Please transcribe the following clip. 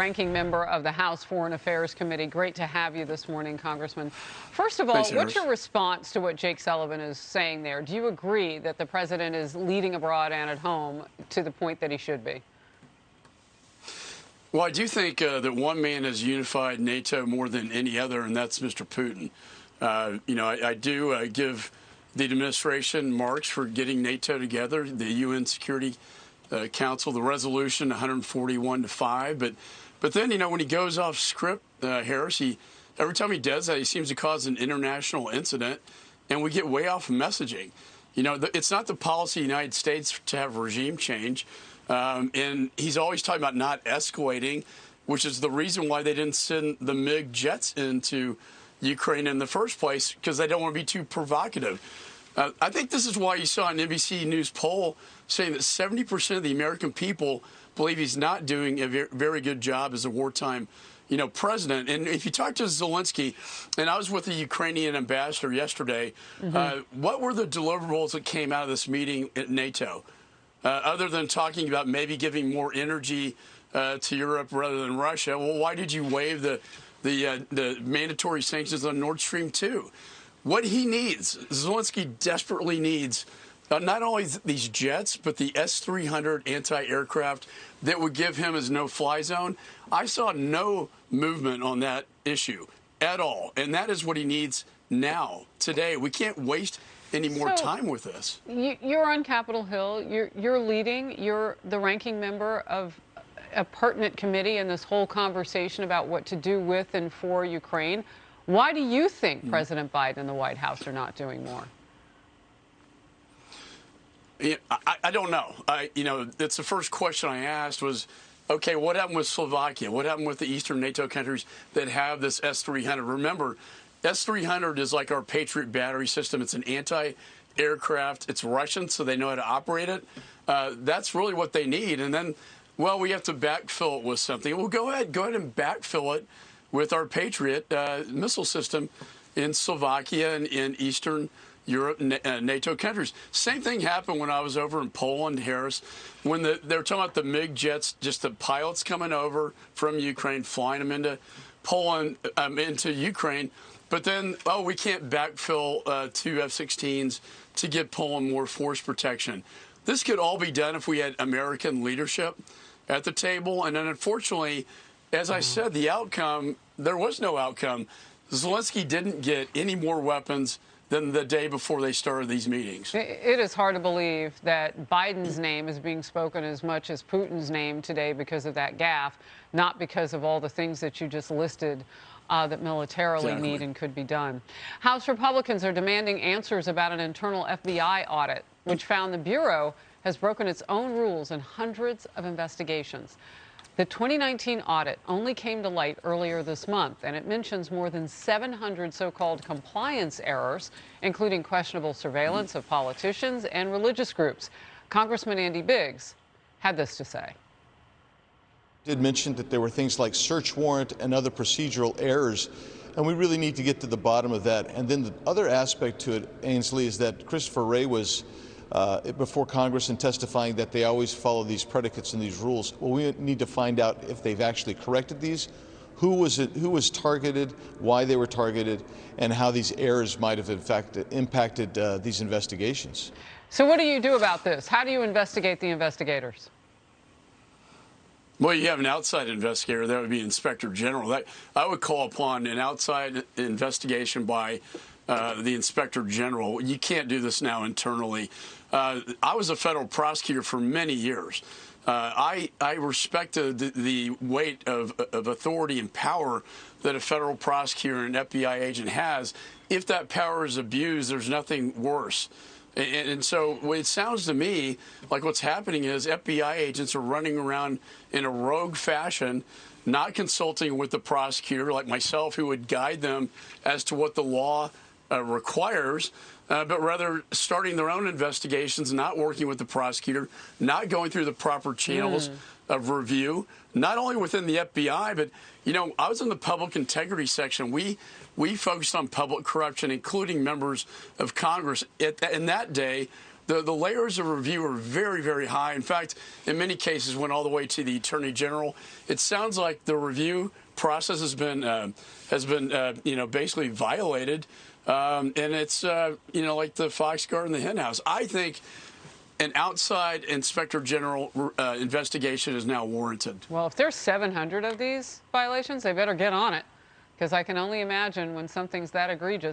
Ranking member of the House Foreign Affairs Committee. Great to have you this morning, Congressman. First of all, Thanks, what's your response to what Jake Sullivan is saying there? Do you agree that the president is leading abroad and at home to the point that he should be? Well, I do think that one man has unified NATO more than any other, and that's Mr. Putin. I do give the administration marks for getting NATO together, the UN Security Council, the resolution 141-5. But then, when he goes off script, Harris, every time he does that, he seems to cause an international incident, and we get way off messaging. It's not the policy of the United States to have regime change. And he's always talking about not escalating, which is the reason why they didn't send the MiG jets into Ukraine in the first place, because they don't want to be too provocative. I think this is why you saw an NBC News poll saying that 70% of the American people believe he's not doing a very good job as a wartime, president. And if you talk to Zelensky, and I was with the Ukrainian ambassador yesterday, what were the deliverables that came out of this meeting at NATO? Other than talking about maybe giving more energy to Europe rather than Russia, well, why did you waive the mandatory sanctions on Nord Stream 2? What he needs, Zelensky desperately needs, not only these jets, but the S-300 anti-aircraft that would give him his no-fly zone. I saw no movement on that issue at all, and that is what he needs now, today. We can't waste any more time with this. You're on Capitol Hill. You're leading. You're the ranking member of a pertinent committee in this whole conversation about what to do with and for Ukraine. Why do you think President Biden and the White House are not doing more? I don't know. It's the first question I asked was, okay, what happened with Slovakia? What happened with the Eastern NATO countries that have this S-300? Remember, S-300 is like our Patriot battery system. It's an anti-aircraft. It's Russian, so they know how to operate it. That's really what they need. And then, well, we have to backfill it with something. Well, go ahead and backfill it with our Patriot missile system in Slovakia and in Eastern Europe, NATO countries. Same thing happened when I was over in Poland, Harris, when they were talking about the MiG jets, just the pilots coming over from Ukraine, flying them into Poland, into Ukraine. But then, we can't backfill 2 F-16s to give Poland more force protection. This could all be done if we had American leadership at the table. And then, unfortunately, as I said, the outcome, there was no outcome. Zelensky didn't get any more weapons than the day before they started these meetings. It is hard to believe that Biden's name is being spoken as much as Putin's name today because of that gaffe, not because of all the things that you just listed that militarily need and could be done. House Republicans are demanding answers about an internal FBI audit, which found the Bureau has broken its own rules in hundreds of investigations. The 2019 audit only came to light earlier this month, and it mentions more than 700 so-called compliance errors, including questionable surveillance of politicians and religious groups. Congressman Andy Biggs had this to say. Did mention that there were things like search warrant and other procedural errors, and we really need to get to the bottom of that. And then the other aspect to it, Ainsley, is that Christopher Wray was before Congress and testifying that they always follow these predicates and these rules. Well, we need to find out if they've actually corrected these, who was targeted, why they were targeted, and how these errors might have in fact impacted these investigations. So what do you do about this? How do you investigate the investigators? Well, you have an outside investigator. That would be Inspector General. I would call upon an outside investigation by the Inspector General. You can't do this now internally. I was a federal prosecutor for many years. I respected the weight of authority and power that a federal prosecutor and FBI agent has. If that power is abused, there's nothing worse. And so it sounds to me like what's happening is FBI agents are running around in a rogue fashion, not consulting with the prosecutor like myself, who would guide them as to what the law requires, but rather starting their own investigations, not working with the prosecutor, not going through the proper channels of review, not only within the FBI, but, I was in the public integrity section. We focused on public corruption, including members of Congress. In that day, The layers of review are very, very high. In fact, in many cases, went all the way to the Attorney General. It sounds like the review process has been basically violated, and it's like the fox guarding the hen house. I think an outside Inspector General investigation is now warranted. Well, if there's 700 of these violations, they better get on it, because I can only imagine when something's that egregious.